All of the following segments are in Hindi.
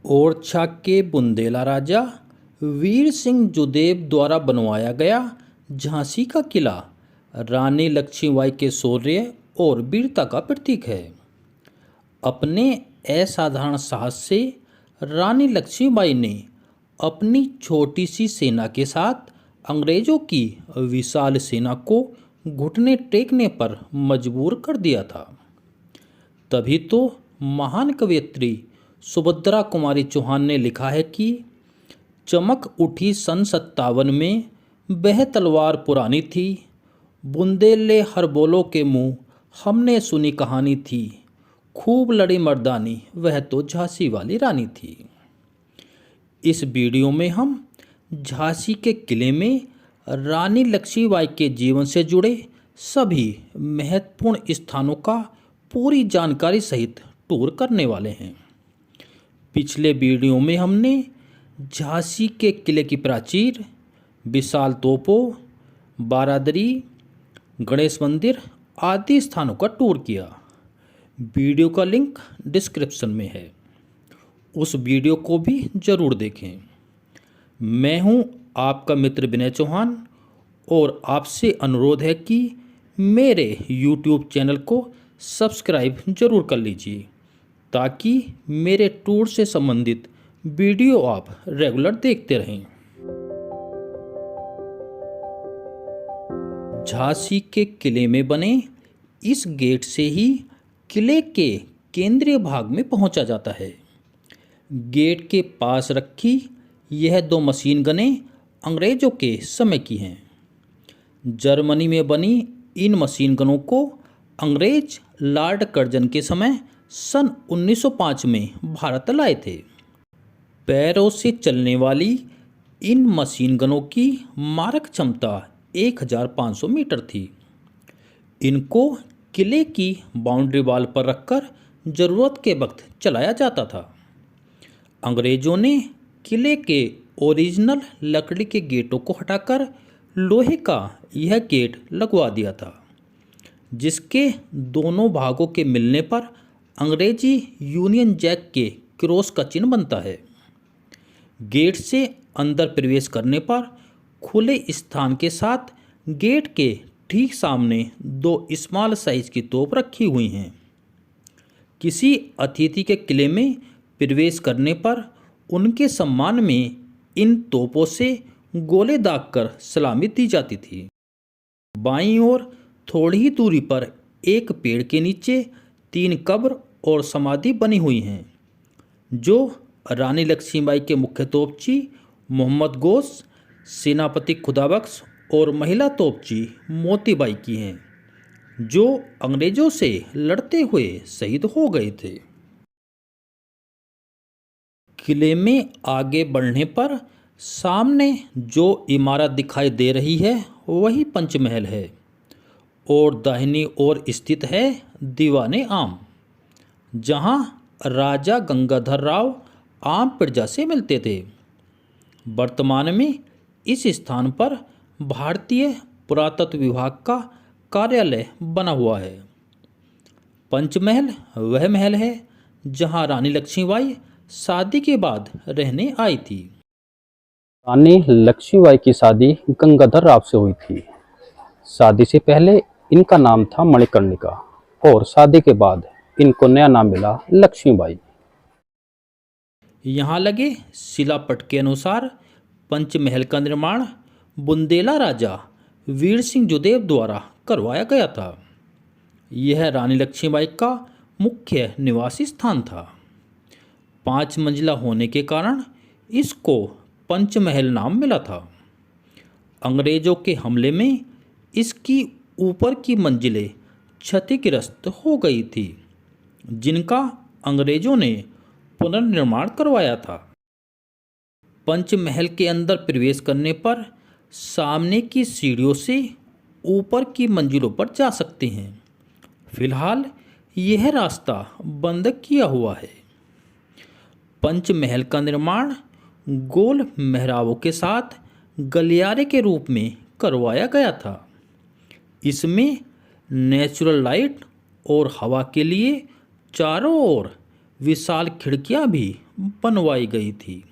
ओरछा के बुंदेला राजा वीर सिंह जोदेव द्वारा बनवाया गया झांसी का किला रानी लक्ष्मीबाई के शौर्य और वीरता का प्रतीक है। अपने असाधारण साहस से रानी लक्ष्मीबाई ने अपनी छोटी सी सेना के साथ अंग्रेजों की विशाल सेना को घुटने टेकने पर मजबूर कर दिया था। तभी तो महान कवयित्री सुभद्रा कुमारी चौहान ने लिखा है कि चमक उठी सन 57 में वह तलवार पुरानी थी, बुंदेले हर बोलो के मुँह हमने सुनी कहानी थी, खूब लड़ी मर्दानी वह तो झांसी वाली रानी थी। इस वीडियो में हम झांसी के किले में रानी लक्ष्मीबाई के जीवन से जुड़े सभी महत्वपूर्ण स्थानों का पूरी जानकारी सहित टूर करने वाले हैं। पिछले वीडियो में हमने झांसी के किले की प्राचीर, विशाल तोपों, बारादरी, गणेश मंदिर आदि स्थानों का टूर किया। वीडियो का लिंक डिस्क्रिप्शन में है, उस वीडियो को भी ज़रूर देखें। मैं हूं आपका मित्र विनय चौहान और आपसे अनुरोध है कि मेरे YouTube चैनल को सब्सक्राइब जरूर कर लीजिए ताकि मेरे टूर से संबंधित वीडियो आप रेगुलर देखते रहें। झांसी के किले में बने इस गेट से ही किले के केंद्रीय भाग में पहुंचा जाता है। गेट के पास रखी यह 2 मशीन गनें अंग्रेज़ों के समय की हैं। जर्मनी में बनी इन मशीन गनों को अंग्रेज लॉर्ड कर्जन के समय सन 1905 में भारत लाए थे। पैरों से चलने वाली इन मशीन गनों की मारक क्षमता 1500 मीटर थी। इनको किले की बाउंड्री वॉल पर रखकर ज़रूरत के वक्त चलाया जाता था। अंग्रेज़ों ने किले के ओरिजिनल लकड़ी के गेटों को हटाकर लोहे का यह गेट लगवा दिया था, जिसके दोनों भागों के मिलने पर अंग्रेजी यूनियन जैक के क्रॉस का चिन्ह बनता है। गेट से अंदर प्रवेश करने पर खुले स्थान के साथ गेट के ठीक सामने 2 स्मॉल साइज की तोप रखी हुई हैं। किसी अतिथि के किले में प्रवेश करने पर उनके सम्मान में इन तोपों से गोले दागकर सलामी दी जाती थी। बाईं ओर थोड़ी ही दूरी पर एक पेड़ के नीचे 3 कब्र और समाधि बनी हुई हैं, जो रानी लक्ष्मीबाई के मुख्य तोपची मोहम्मद गोश, सेनापति खुदाबख्श और महिला तोपची मोतीबाई की हैं, जो अंग्रेज़ों से लड़ते हुए शहीद हो गए थे। किले में आगे बढ़ने पर सामने जो इमारत दिखाई दे रही है वही पंचमहल है और दाहिनी ओर स्थित है दीवाने आम, जहां राजा गंगाधर राव आम प्रजा से मिलते थे। वर्तमान में इस स्थान पर भारतीय पुरातत्व विभाग का कार्यालय बना हुआ है। पंचमहल वह महल है जहां रानी लक्ष्मीबाई शादी के बाद रहने आई थी। रानी लक्ष्मीबाई की शादी गंगाधर राव से हुई थी। शादी से पहले इनका नाम था मणिकर्णिका और शादी के बाद इनको नया नाम मिला लक्ष्मीबाई। यहाँ लगे शिलापट के अनुसार पंचमहल का निर्माण बुंदेला राजा वीर सिंह जोदेव द्वारा करवाया गया था। यह रानी लक्ष्मीबाई का मुख्य निवासी स्थान था। 5 मंजिला होने के कारण इसको पंचमहल नाम मिला था। अंग्रेज़ों के हमले में इसकी ऊपर की मंजिलें क्षतिग्रस्त हो गई थी, जिनका अंग्रेज़ों ने पुनर्निर्माण करवाया था। पंचमहल के अंदर प्रवेश करने पर सामने की सीढ़ियों से ऊपर की मंजिलों पर जा सकते हैं। फिलहाल यह रास्ता बंद किया हुआ है। पंचमहल का निर्माण गोल मेहराबों के साथ गलियारे के रूप में करवाया गया था। इसमें नेचुरल लाइट और हवा के लिए चारों ओर विशाल खिड़कियां भी बनवाई गई थी।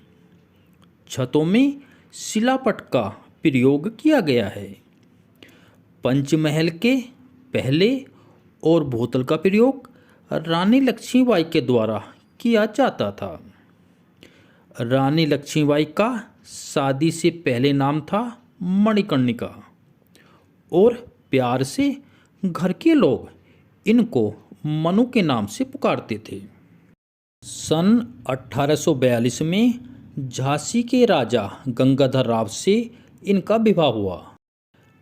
छतों में शिलापट का प्रयोग किया गया है। पंचमहल के पहले और भूतल का प्रयोग रानी लक्ष्मीबाई के द्वारा किया जाता था। रानी लक्ष्मीबाई का शादी से पहले नाम था मणिकर्णिका और प्यार से घर के लोग इनको मनु के नाम से पुकारते थे। सन 1842 में झांसी के राजा गंगाधर राव से इनका विवाह हुआ।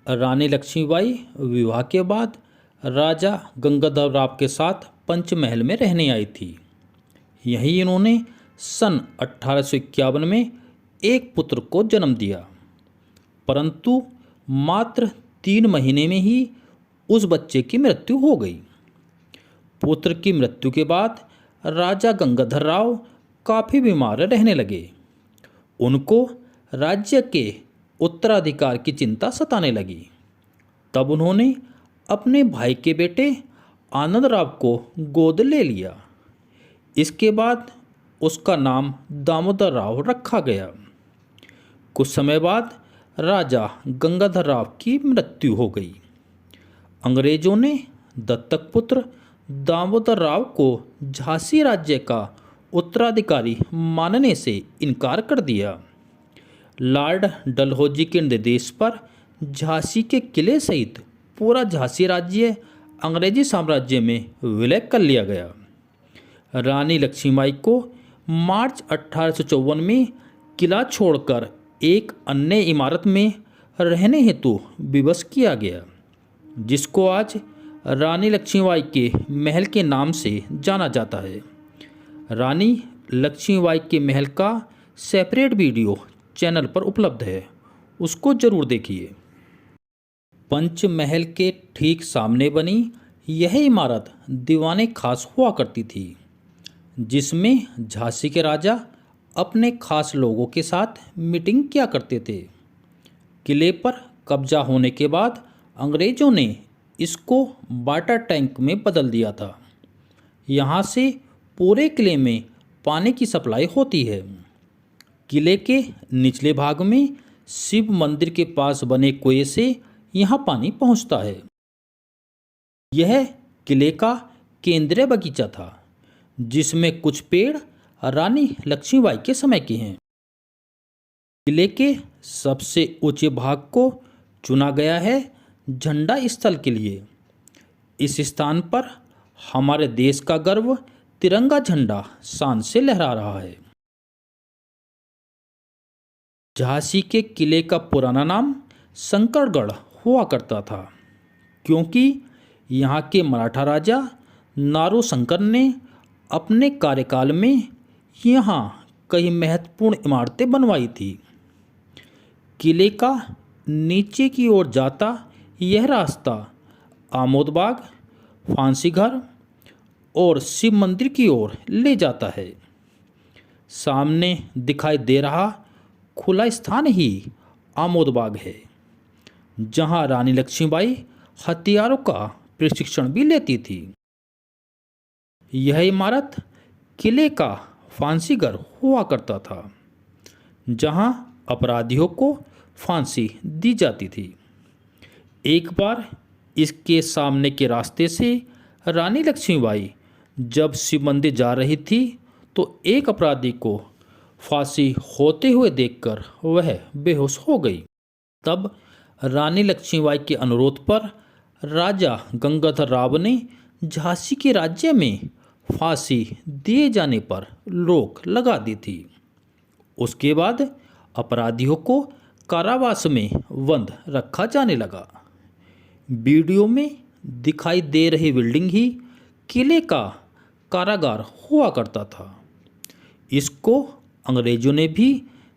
रानी लक्ष्मीबाई विवाह के बाद राजा गंगाधर राव के साथ पंचमहल में रहने आई थी। यहीं इन्होंने सन 1851 में एक पुत्र को जन्म दिया, परंतु मात्र 3 महीने में ही उस बच्चे की मृत्यु हो गई। पुत्र की मृत्यु के बाद राजा गंगाधर राव काफ़ी बीमार रहने लगे। उनको राज्य के उत्तराधिकार की चिंता सताने लगी। तब उन्होंने अपने भाई के बेटे आनंद राव को गोद ले लिया। इसके बाद उसका नाम दामोदर राव रखा गया। कुछ समय बाद राजा गंगाधर राव की मृत्यु हो गई। अंग्रेजों ने दत्तक पुत्र दामोदर राव को झांसी राज्य का उत्तराधिकारी मानने से इनकार कर दिया। लॉर्ड डलहौजी के निर्देश पर झांसी के किले सहित पूरा झांसी राज्य अंग्रेजी साम्राज्य में विलय कर लिया गया। रानी लक्ष्मीबाई को मार्च 1854 में किला छोड़कर एक अन्य इमारत में रहने हेतु विवश किया गया, जिसको आज रानी लक्ष्मीबाई के महल के नाम से जाना जाता है। रानी लक्ष्मीबाई के महल का सेपरेट वीडियो चैनल पर उपलब्ध है, उसको ज़रूर देखिए। पंचमहल के ठीक सामने बनी यह इमारत दीवाने खास हुआ करती थी, जिसमें झांसी के राजा अपने खास लोगों के साथ मीटिंग किया करते थे। किले पर कब्जा होने के बाद अंग्रेज़ों ने इसको वाटर टैंक में बदल दिया था। यहाँ से पूरे किले में पानी की सप्लाई होती है। किले के निचले भाग में शिव मंदिर के पास बने कुएं से यहाँ पानी पहुँचता है। यह किले का केंद्रीय बगीचा था, जिसमें कुछ पेड़ रानी लक्ष्मीबाई के समय के हैं। किले के सबसे ऊंचे भाग को चुना गया है झंडा स्थल के लिए। इस स्थान पर हमारे देश का गर्व तिरंगा झंडा शान से लहरा रहा है। झांसी के किले का पुराना नाम शंकरगढ़ हुआ करता था, क्योंकि यहाँ के मराठा राजा नारू शंकर ने अपने कार्यकाल में यहाँ कई महत्वपूर्ण इमारतें बनवाई थी। किले का नीचे की ओर जाता यह रास्ता आमोदबाग, फांसी घर और शिव मंदिर की ओर ले जाता है। सामने दिखाई दे रहा खुला स्थान ही आमोदबाग है, जहाँ रानी लक्ष्मीबाई हथियारों का प्रशिक्षण भी लेती थी। यह इमारत किले का फांसी घर हुआ करता था, जहां अपराधियों को फांसी दी जाती थी। एक बार इसके सामने के रास्ते से रानी लक्ष्मीबाई जब शिव मंदिर जा रही थी तो एक अपराधी को फांसी होते हुए देखकर वह बेहोश हो गई। तब रानी लक्ष्मीबाई के अनुरोध पर राजा गंगाधर राव ने झांसी के राज्य में फांसी दिए जाने पर रोक लगा दी थी। उसके बाद अपराधियों को कारावास में बंद रखा जाने लगा। वीडियो में दिखाई दे रही बिल्डिंग ही किले का कारागार हुआ करता था। इसको अंग्रेजों ने भी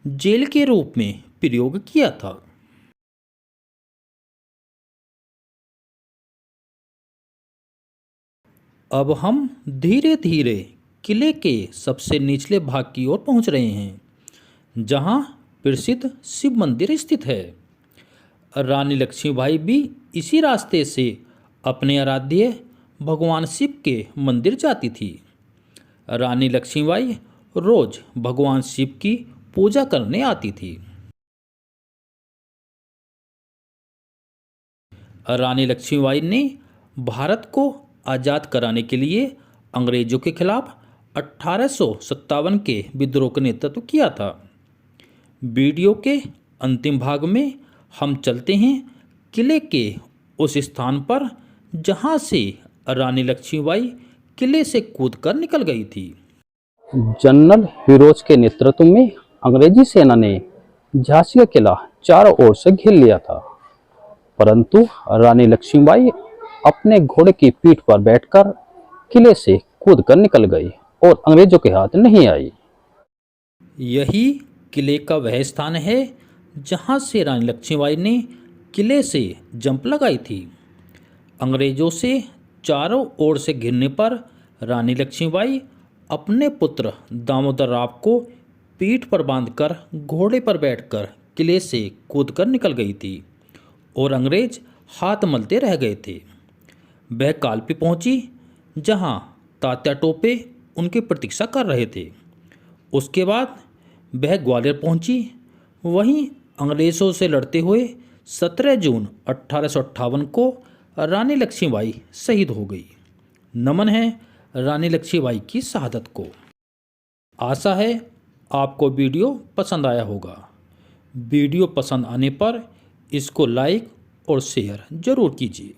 जेल के रूप में प्रयोग किया था। अब हम धीरे धीरे किले के सबसे निचले भाग की ओर पहुंच रहे हैं, जहां प्रसिद्ध शिव मंदिर स्थित है। रानी लक्ष्मीबाई भी इसी रास्ते से अपने आराध्य भगवान शिव के मंदिर जाती थी। रानी लक्ष्मीबाई रोज भगवान शिव की पूजा करने आती थी। रानी लक्ष्मीबाई ने भारत को आज़ाद कराने के लिए अंग्रेजों के खिलाफ 1857 के विद्रोह का नेतृत्व किया था। वीडियो के अंतिम भाग में हम चलते हैं किले के उस स्थान पर जहां से रानी लक्ष्मीबाई किले से कूदकर निकल गई थी। जनरल हीरोज के नेतृत्व में अंग्रेजी सेना ने झांसी का किला चारों ओर से घेर लिया था, परंतु रानी लक्ष्मीबाई अपने घोड़े की पीठ पर बैठकर किले से कूदकर निकल गई और अंग्रेजों के हाथ नहीं आई। यही किले का वह स्थान है जहां से रानी लक्ष्मीबाई ने किले से जंप लगाई थी। अंग्रेजों से चारों ओर से घिरने पर रानी लक्ष्मीबाई अपने पुत्र दामोदर राव को पीठ पर बांधकर घोड़े पर बैठकर किले से कूदकर निकल गई थी और अंग्रेज हाथ मलते रह गए थे। वह कालपी पहुंची जहां तात्या टोपे उनकी प्रतीक्षा कर रहे थे। उसके बाद वह ग्वालियर पहुंची। वहीं अंग्रेज़ों से लड़ते हुए 17 जून 1858 को रानी लक्ष्मीबाई शहीद हो गई। नमन है रानी लक्ष्मीबाई की शहादत को। आशा है आपको वीडियो पसंद आया होगा। वीडियो पसंद आने पर इसको लाइक और शेयर ज़रूर कीजिए।